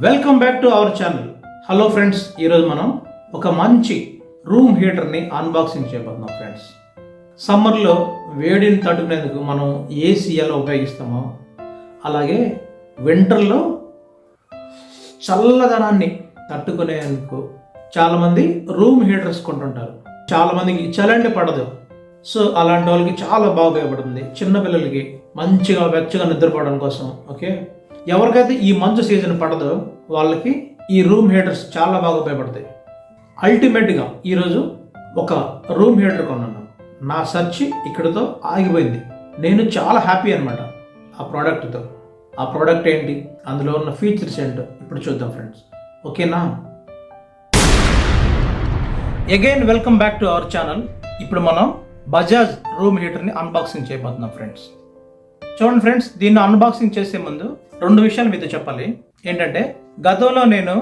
Welcome back to our channel. Hello friends, ఈరోజు మనం ఒక మంచి రూమ్ హీటర్ని అన్బాక్సింగ్ చేయబోతున్నాం ఫ్రెండ్స్. సమ్మర్లో వేడిని తట్టుకునేందుకు మనం ఏసీ ఎలా ఉపయోగిస్తామో అలాగే వింటర్లో చల్లదనాన్ని తట్టుకునేందుకు చాలామంది రూమ్ హీటర్స్ కొంటుంటారు. చాలామందికి చలండి పడదు. సో అలాంటి వాళ్ళకి చాలా బాగా ఉపయోగపడుతుంది. చిన్నపిల్లలకి మంచిగా వెచ్చగా నిద్రపోవడం కోసం. ఓకే, ఎవరికైతే ఈ మంచు సీజన్ పడదో వాళ్ళకి ఈ రూమ్ హీటర్స్ చాలా బాగా ఉపయోగపడతాయి. అల్టిమేట్గా ఈరోజు ఒక రూమ్ హీటర్ కొన్నాను. నా సెర్చ్ ఇక్కడితో ఆగిపోయింది. నేను చాలా హ్యాపీ అనమాట ఆ ప్రోడక్ట్తో. ఆ ప్రోడక్ట్ ఏంటి, అందులో ఉన్న ఫీచర్స్ ఏంటో ఇప్పుడు చూద్దాం ఫ్రెండ్స్. ఓకేనా? Again welcome back to our channel. ఇప్పుడు మనం బజాజ్ రూమ్ హీటర్ని అన్బాక్సింగ్ చేయబోతున్నాం ఫ్రెండ్స్. చూడండి ఫ్రెండ్స్, దీన్ని అన్బాక్సింగ్ చేసే ముందు రెండు విషయాలు మీతో చెప్పాలి. ఏంటంటే, గతంలో నేను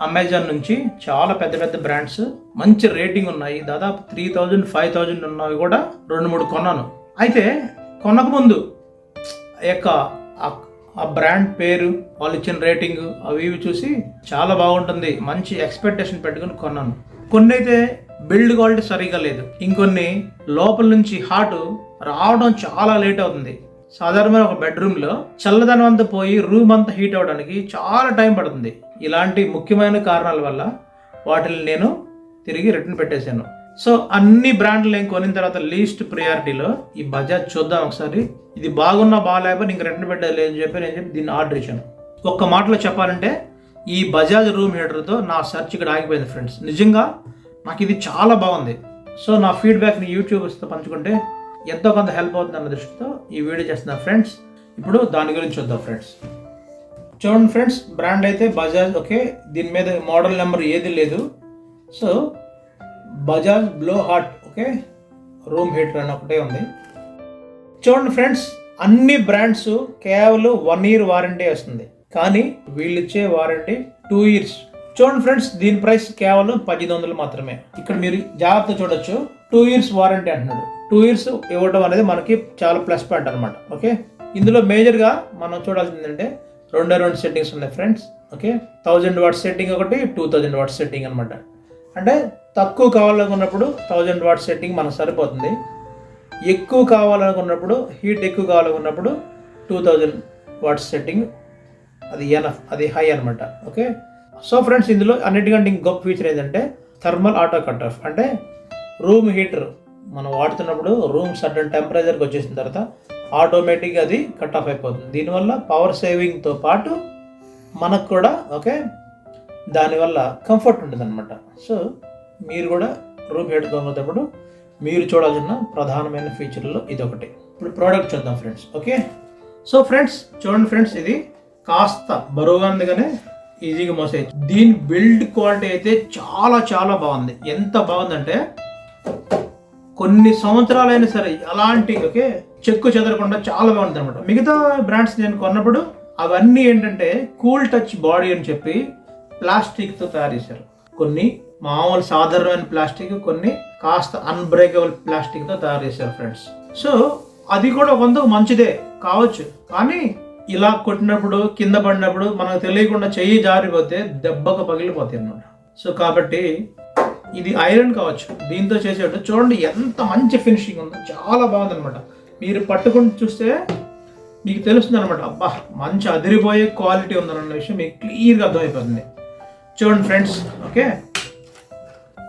అమెజాన్ నుంచి చాలా పెద్ద పెద్ద బ్రాండ్స్ మంచి రేటింగ్ ఉన్నాయి, దాదాపు 3000 5000 ఉన్నవి కూడా 2-3 కొన్నాను. అయితే కొనకముందు యొక్క ఆ బ్రాండ్ పేరు, వాళ్ళు ఇచ్చిన రేటింగ్ అవి ఇవి చూసి చాలా బాగుంటుంది, మంచి ఎక్స్పెక్టేషన్ పెట్టుకుని కొన్నాను. కొన్ని అయితే బిల్డ్ క్వాలిటీ సరిగా లేదు, ఇంకొన్ని లోపల నుంచి హాట్ రావడం చాలా లేట్ అవుతుంది. సాధారణమైన ఒక బెడ్రూమ్లో చల్లదనం అంతా పోయి రూమ్ అంతా హీట్ అవ్వడానికి చాలా టైం పడుతుంది. ఇలాంటి ముఖ్యమైన కారణాల వల్ల వాటిని నేను తిరిగి రిటర్న్ పెట్టేశాను. సో అన్ని బ్రాండ్లు నేను కొనిన తర్వాత లీస్ట్ ప్రియారిటీలో ఈ బజాజ్ చూద్దాం ఒకసారి, ఇది బాగున్నా బాగాలేకపోతే ఇంక రిటర్న్ పెట్టాలి అని చెప్పి దీన్ని ఆర్డర్ ఇచ్చాను. ఒక్క మాటలో చెప్పాలంటే ఈ బజాజ్ రూమ్ హీటర్తో నా సెర్చ్ ఇక్కడ ఆగిపోయింది ఫ్రెండ్స్. నిజంగా నాకు ఇది చాలా బాగుంది. సో నా ఫీడ్బ్యాక్ని యూట్యూబర్స్తో పంచుకుంటే ఎంతో కొంత హెల్ప్ అవుతుంది అన్న దృష్టితో ఈ వీడియో చేస్తున్నాను ఫ్రెండ్స్. ఇప్పుడు దాని గురించి చూద్దాం ఫ్రెండ్స్. చూడండి ఫ్రెండ్స్, బ్రాండ్ అయితే బజాజ్. ఓకే, దీని మీద మోడల్ నెంబర్ ఏది లేదు. So Bajaj blow hot okay room heater అని ఒకటే ఉంది. చూడండి ఫ్రెండ్స్, అన్ని బ్రాండ్స్ కేవలం 1 year వారంటీ వస్తుంది, కానీ వీళ్ళు ఇచ్చే వారంటీ 2 years. చూడండి ఫ్రెండ్స్, దీని ప్రైస్ కేవలం 1800 మాత్రమే. ఇక్కడ మీరు జాగ్రత్త చూడొచ్చు, 2 years వారంటీ అంటున్నాడు. 2 years ఇవ్వడం అనేది మనకి చాలా ప్లస్ పాయింట్ అనమాట. ఓకే, ఇందులో మేజర్గా మనం చూడాల్సింది ఏంటంటే రెండు సెట్టింగ్స్ ఉన్నాయి ఫ్రెండ్స్. ఓకే, 1000 watts సెట్టింగ్ ఒకటి, 2000 watts సెట్టింగ్ అనమాట. అంటే తక్కువ కావాలనుకున్నప్పుడు 1000 watts సెట్టింగ్ మనకు సరిపోతుంది. ఎక్కువ కావాలనుకున్నప్పుడు, హీట్ ఎక్కువ కావాలనుకున్నప్పుడు 2000 watts సెట్టింగ్ అది ఎనఫ్, అది హై అనమాట. ఓకే, సో ఫ్రెండ్స్, ఇందులో అన్నిటికంటే గొప్ప ఫీచర్ ఏంటంటే థర్మల్ ఆటో కట్ ఆఫ్. అంటే రూమ్ హీటర్ మనం వాడుతున్నప్పుడు రూమ్ సర్టన్ టెంపరేచర్కి వచ్చేసిన తర్వాత ఆటోమేటిక్గా అది కట్ ఆఫ్ అయిపోతుంది. దీనివల్ల పవర్ సేవింగ్తో పాటు మనకు కూడా ఓకే దానివల్ల కంఫర్ట్ ఉంటుంది అనమాట. సో మీరు కూడా రూమ్ హీటర్ కొనేటప్పుడు మీరు చూడాల్సిన ప్రధానమైన ఫీచర్లో ఇది ఒకటి. ఇప్పుడు ప్రోడక్ట్ చూద్దాం ఫ్రెండ్స్. ఓకే, సో ఫ్రెండ్స్ చూడండి ఫ్రెండ్స్, ఇది కాస్త బరువుగా ఉందిగానే ఈజీగా మోసేయచ్చు. దీని బిల్డ్ క్వాలిటీ అయితే చాలా చాలా బాగుంది. ఎంత బాగుందంటే కొన్ని సంవత్సరాలైనా సరే అలాంటి ఓకే చెక్కు చెదరకుండా చాలా బాగుంటుంది అనమాట. మిగతా బ్రాండ్స్ నేను కొన్నప్పుడు అవన్నీ ఏంటంటే కూల్ టచ్ బాడీ అని చెప్పి ప్లాస్టిక్తో తయారు చేశారు. కొన్ని మామూలు సాధారణమైన ప్లాస్టిక్, కొన్ని కాస్త అన్బ్రేకబుల్ ప్లాస్టిక్తో తయారు చేశారు ఫ్రెండ్స్. సో అది కూడా కొంత మంచిదే కావచ్చు, కానీ ఇలా కొట్టినప్పుడు కింద పడినప్పుడు మనకు తెలియకుండా చెయ్యి జారిపోతే దెబ్బకు పగిలిపోతాయి అన్నమాట. సో కాబట్టి ఇది ఐరన్ కావచ్చు, దీంతో చేసేటట్టు చూడండి ఎంత మంచి ఫినిషింగ్ ఉందో, చాలా బాగుంది అనమాట. మీరు పట్టుకుని చూస్తే మీకు తెలుస్తుంది అనమాట, అబ్బా మంచి అదిరిపోయే క్వాలిటీ ఉందన్న విషయం మీకు క్లియర్గా అర్థమైపోతుంది. చూడండి ఫ్రెండ్స్. ఓకే,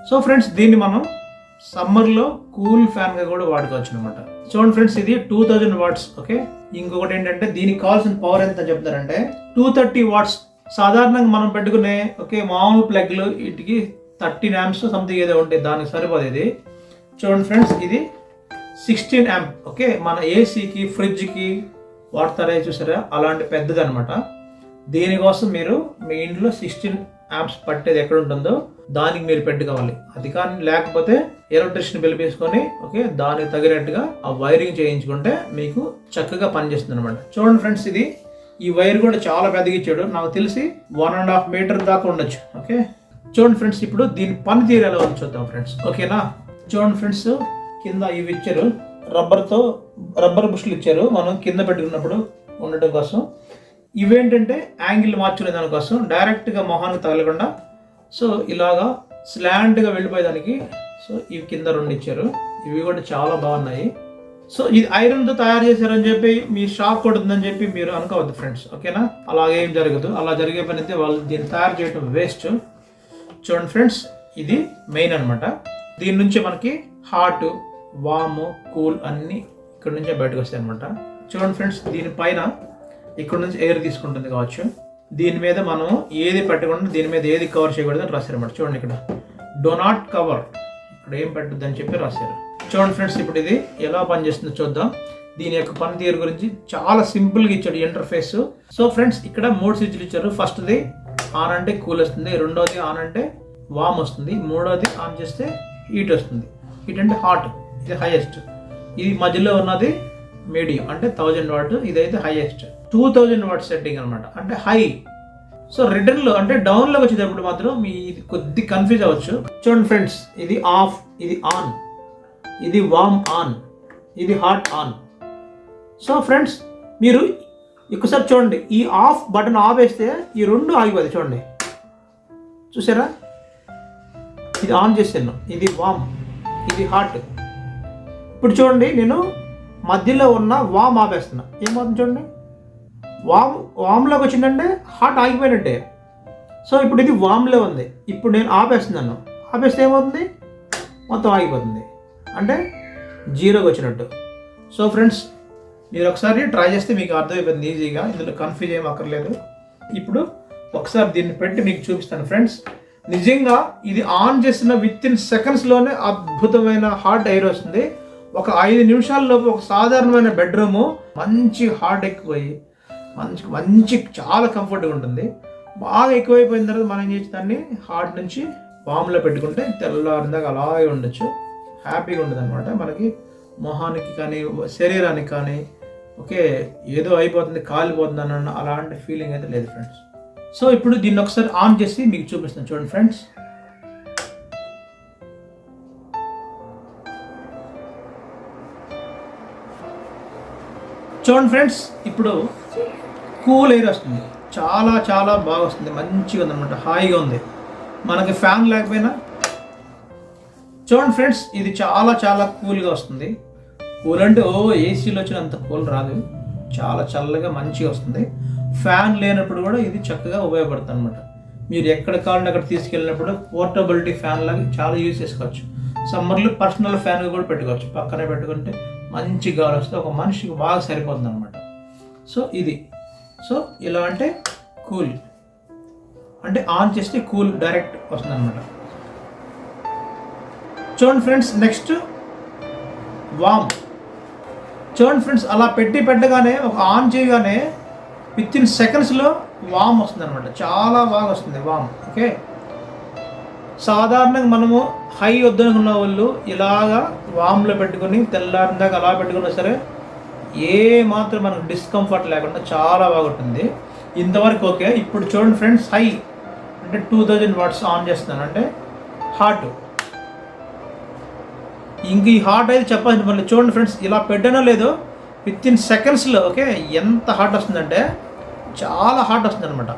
సో ఫ్రెండ్స్, దీన్ని మనం సమ్మర్లో కూల్ ఫ్యాన్గా కూడా వాడుకోవచ్చు అనమాట. చూడండి ఫ్రెండ్స్, ఇది 2000 watts. ఓకే, ఇంకొకటి ఏంటంటే దీనికి కావాల్సిన పవర్ ఎంత చెప్తారంటే 230 watts. సాధారణంగా మనం పెట్టుకునే ఓకే మామూలు ప్లగ్లు వీటికి 13 amps సంథింగ్ ఏదో ఉంటాయి, దానికి సరిపోదు ఇది. చూడండి ఫ్రెండ్స్, ఇది 16 amp. ఓకే, మన ఏసీకి ఫ్రిడ్జ్కి వాడతారే చూసారా, అలాంటి పెద్దది అనమాట. దీనికోసం మీరు మీ ఇంట్లో 16 amps పట్టేది ఎక్కడ ఉంటుందో దానికి మీరు పెట్టుకోవాలి. అది కానీ లేకపోతే ఎలక్ట్రిషియన్ పిలిపించుకొని ఓకే దానికి తగినట్టుగా ఆ వైరింగ్ చేయించుకుంటే మీకు చక్కగా పనిచేస్తుంది అనమాట. చూడండి ఫ్రెండ్స్, ఇది ఈ వైర్ కూడా చాలా పెద్దగా ఇచ్చాడు, నాకు తెలిసి 1.5 meter దాకా ఉండొచ్చు. ఓకే, చూడండి ఫ్రెండ్స్, ఇప్పుడు దీని పనితీరు ఎలా ఉంది చూద్దాం ఫ్రెండ్స్. ఓకేనా? చూడండి ఫ్రెండ్స్, కింద ఇవి ఇచ్చారు, రబ్బర్ బుష్లు ఇచ్చారు మనం కింద పెట్టుకున్నప్పుడు ఉండటం కోసం. ఇవేంటంటే యాంగిల్ మార్చుకునే దానికోసం డైరెక్ట్గా మొహానికి తగలకుండా సో ఇలాగా స్లాంట్గా వెళ్ళిపోయేదానికి సో ఇవి కింద 2 ఇచ్చారు. ఇవి కూడా చాలా బాగున్నాయి. సో ఇది ఐరన్తో తయారు చేశారని చెప్పి మీ షాక్ కొడుతుందని చెప్పి మీరు అనుకోవద్దు ఫ్రెండ్స్, ఓకేనా? అలాగేం జరగదు. అలా జరిగే పని అయితే వాళ్ళు దీన్ని తయారు చేయడం వేస్ట్. చూడండి ఫ్రెండ్స్, ఇది మెయిన్ అనమాట. దీని నుంచి మనకి హాట్, వామ్, కూల్ అన్నీ ఇక్కడ నుంచే బయటకు వస్తాయి అనమాట. చూడండి ఫ్రెండ్స్, దీనిపైన ఇక్కడ నుంచి ఎయిర్ తీసుకుంటుంది కావచ్చు. దీని మీద మనం ఏది పెట్టకుండా దీని మీద ఏది కవర్ చేయకూడదు అని రాశారు అనమాట. చూడండి ఇక్కడ డో నాట్ కవర్, ఇక్కడ ఏం పెట్టద్దు అని చెప్పి రాశారు. చూడండి ఫ్రెండ్స్, ఇప్పుడు ఇది ఎలా పనిచేస్తుందో చూద్దాం. దీని యొక్క పనితీరు గురించి చాలా సింపుల్గా ఇచ్చాడు ఇంటర్ఫేస్. సో ఫ్రెండ్స్, ఇక్కడ 3 స్విచ్లు ఇచ్చారు. ఫస్ట్ది ఆన్ అంటే కూల్ వస్తుంది, రెండోది ఆన్ అంటే వామ్ వస్తుంది, మూడోది ఆన్ చేస్తే హీట్ వస్తుంది. హీట్ అంటే హాట్, ఇది హైయెస్ట్. ఇది మధ్యలో ఉన్నది మీడియం అంటే 1000 వాట్, ఇదైతే హైయెస్ట్ 2000 వాట్ సెట్టింగ్ అనమాట, అంటే హై. సో రిటర్న్లో అంటే డౌన్లోకి వచ్చేటప్పుడు మాత్రం మీ ఇది కొద్ది కన్ఫ్యూజ్ అవ్వచ్చు. చూడండి ఫ్రెండ్స్, ఇది ఆఫ్, ఇది ఆన్, ఇది వామ్ ఆన్, ఇది హాట్ ఆన్. సో ఫ్రెండ్స్, మీరు ఒకసారి చూడండి, ఈ ఆఫ్ బటన్ ఆఫ్ వేస్తే ఈ 2 ఆగిపోతాయి. చూడండి, చూసారా? ఇది ఆన్ చేశాను, ఇది వామ్, ఇది హాట్. ఇప్పుడు చూడండి, నేను మధ్యలో ఉన్న వామ్ ఆపేస్తున్నా, ఏమవుతుంది చూడండి, వామ్లోకి వచ్చిందంటే హాట్ ఆగిపోయినట్టే. సో ఇప్పుడు ఇది వామ్లో ఉంది, ఇప్పుడు నేను ఆపేస్తున్నాను, ఆపేస్తే ఏమవుతుంది, మొత్తం ఆగిపోతుంది, అంటే 0కి వచ్చినట్టు. సో ఫ్రెండ్స్, మీరు ఒకసారి ట్రై చేస్తే మీకు అర్థమైపోయింది ఈజీగా, ఇందులో కన్ఫ్యూజ్ ఏం అక్కర్లేదు. ఇప్పుడు ఒకసారి దీన్ని పెట్టి మీకు చూపిస్తాను ఫ్రెండ్స్. నిజంగా ఇది ఆన్ చేసిన విత్-ఇన్ సెకండ్స్లోనే అద్భుతమైన హాట్ ఎయిర్ వస్తుంది. ఒక 5 నిమిషాల్లోపు ఒక సాధారణమైన బెడ్రూము మంచి హాట్ ఎక్కువయ్యి మంచి చాలా కంఫర్ట్గా ఉంటుంది. బాగా ఎక్కువైపోయిన తర్వాత మనం ఏం చేసి దాన్ని హాట్ నుంచి వామ్లో పెట్టుకుంటే తెల్లారిందాక అలాగే ఉండొచ్చు, హ్యాపీగా ఉంటుంది అనమాట. మనకి మొహానికి కానీ శరీరానికి కానీ ఓకే ఏదో అయిపోతుంది కాలిపోతుంది అన్న అలాంటి ఫీలింగ్ అయితే లేదు ఫ్రెండ్స్. సో ఇప్పుడు దీన్ని ఒకసారి ఆన్ చేసి మీకు చూపిస్తాను. చూడండి ఫ్రెండ్స్, చూడండి ఫ్రెండ్స్, ఇప్పుడు కూల్ ఎయిర్ వస్తుంది, చాలా చాలా బాగా వస్తుంది, మంచిగా ఉందన్నమాట, హాయిగా ఉంది. మనకి ఫ్యాన్ లేకపోయినా చూడండి ఫ్రెండ్స్, ఇది చాలా చాలా కూల్గా వస్తుంది. కూల్ అంటే ఏసీలో వచ్చినంత కూల్ రాదు, చాలా చల్లగా మంచిగా వస్తుంది. ఫ్యాన్ లేనప్పుడు కూడా ఇది చక్కగా ఉపయోగపడుతుంది అనమాట. మీరు ఎక్కడ కావాలంటే అక్కడ తీసుకెళ్ళినప్పుడు పోర్టబిలిటీ ఫ్యాన్ లాగా చాలా యూజ్ చేసుకోవచ్చు. సమ్మర్లో పర్సనల్ ఫ్యాన్ కూడా పెట్టుకోవచ్చు, పక్కనే పెట్టుకుంటే మంచి గాలి వస్తే ఒక మనిషికి బాగా సరిపోతుంది అనమాట. సో ఇది ఇలా అంటే కూల్ అంటే ఆన్ చేస్తే కూల్ డైరెక్ట్ వస్తుంది అనమాట. చూడండి ఫ్రెండ్స్, నెక్స్ట్ వామ్. చూడండి ఫ్రెండ్స్, అలా పెట్టగానే ఒక ఆన్ చేయగానే విత్-ఇన్ సెకండ్స్లో వామ్ వస్తుంది అనమాట, చాలా బాగా వస్తుంది వామ్. ఓకే, సాధారణంగా మనము హై వద్దనుకున్న వాళ్ళు ఇలాగా వామ్లో పెట్టుకొని తెల్లారిందాక అలా పెట్టుకున్నా సరే ఏ మాత్రం మనకు డిస్కంఫర్ట్ లేకుండా చాలా బాగుంటుంది. ఇంతవరకు ఓకే. ఇప్పుడు చూడండి ఫ్రెండ్స్, హై అంటే 2000 వాట్స్ ఆన్ చేస్తున్నాను, అంటే హాట్. ఇంక ఈ హాట్ అయితే చెప్పాల్సిన మళ్ళీ చూడండి ఫ్రెండ్స్, ఇలా పెట్టానో లేదో విత్-ఇన్ సెకండ్స్లో ఓకే ఎంత హాట్ వస్తుందంటే చాలా హాట్ వస్తుంది అనమాట.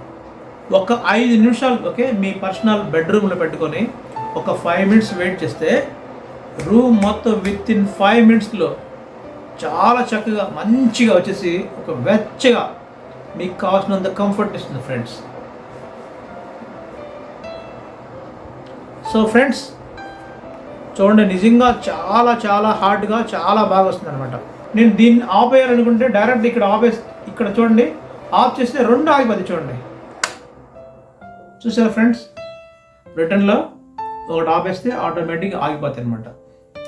ఒక 5 నిమిషాలు ఓకే మీ పర్సనల్ బెడ్రూమ్లో పెట్టుకొని ఒక 5 మినిట్స్ వెయిట్ చేస్తే రూమ్ మొత్తం విత్-ఇన్ 5 మినిట్స్లో చాలా చక్కగా మంచిగా వచ్చేసి ఒక వెచ్చగా మీకు కావాల్సినంత కంఫర్ట్ ఇస్తుంది ఫ్రెండ్స్. సో ఫ్రెండ్స్ చూడండి, నిజంగా చాలా చాలా హాట్గా చాలా బాగా వస్తుంది అనమాట. నేను దీన్ని ఆఫ్ అయ్యాలనుకుంటే డైరెక్ట్ ఇక్కడ చూడండి ఆఫ్ చేస్తే 2 ఆగిపోతుంది. చూడండి, చూసారా ఫ్రెండ్స్, రిటర్న్లో ఒకటి ఆపేస్తే ఆటోమేటిక్గా ఆగిపోతాయి అనమాట.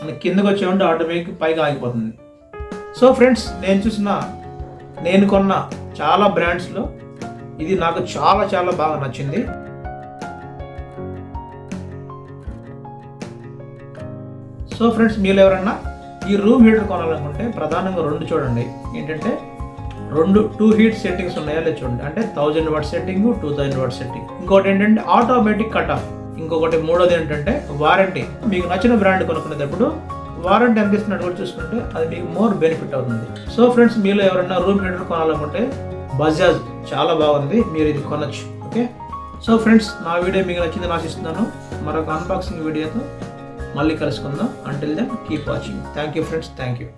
మనకి కిందకు వచ్చేవంటే ఆటోమేటిక్ పైగా ఆగిపోతుంది. సో ఫ్రెండ్స్, నేను కొన్న చాలా బ్రాండ్స్లో ఇది నాకు చాలా చాలా బాగా నచ్చింది. సో ఫ్రెండ్స్, మీరు ఎవరన్నా ఈ రూమ్ హీటర్ కొనాలనుకుంటే ప్రధానంగా 2 చూడండి. ఏంటంటే 2 హీట్ సెట్టింగ్స్ ఉన్నాయా లేదు చూడండి, అంటే 1000 వాట్ సెట్టింగ్, 2000 వాట్ సెట్టింగ్. ఇంకోటి ఏంటంటే ఆటోమేటిక్ కట్ ఆఫ్. ఇంకొకటి మూడోది ఏంటంటే వారంటీ. మీకు నచ్చిన బ్రాండ్ కొనుక్కునేటప్పుడు వారంటీ ఎంత ఇస్తున్నట్టు కూడా చూసుకుంటే అది మీకు మోర్ బెనిఫిట్ అవుతుంది. సో ఫ్రెండ్స్, మీలో ఎవరైనా రూమ్ హీటర్ కొనాలనుకుంటే బజాజ్ చాలా బాగుంది, మీరు ఇది కొనొచ్చు. ఓకే, సో ఫ్రెండ్స్, నా వీడియో మీకు నచ్చిందని ఆశిస్తున్నాను. మరొక అన్బాక్సింగ్ వీడియోతో మళ్ళీ కలుసుకుందాం. Until then keep watching. Thank you friends, thank you.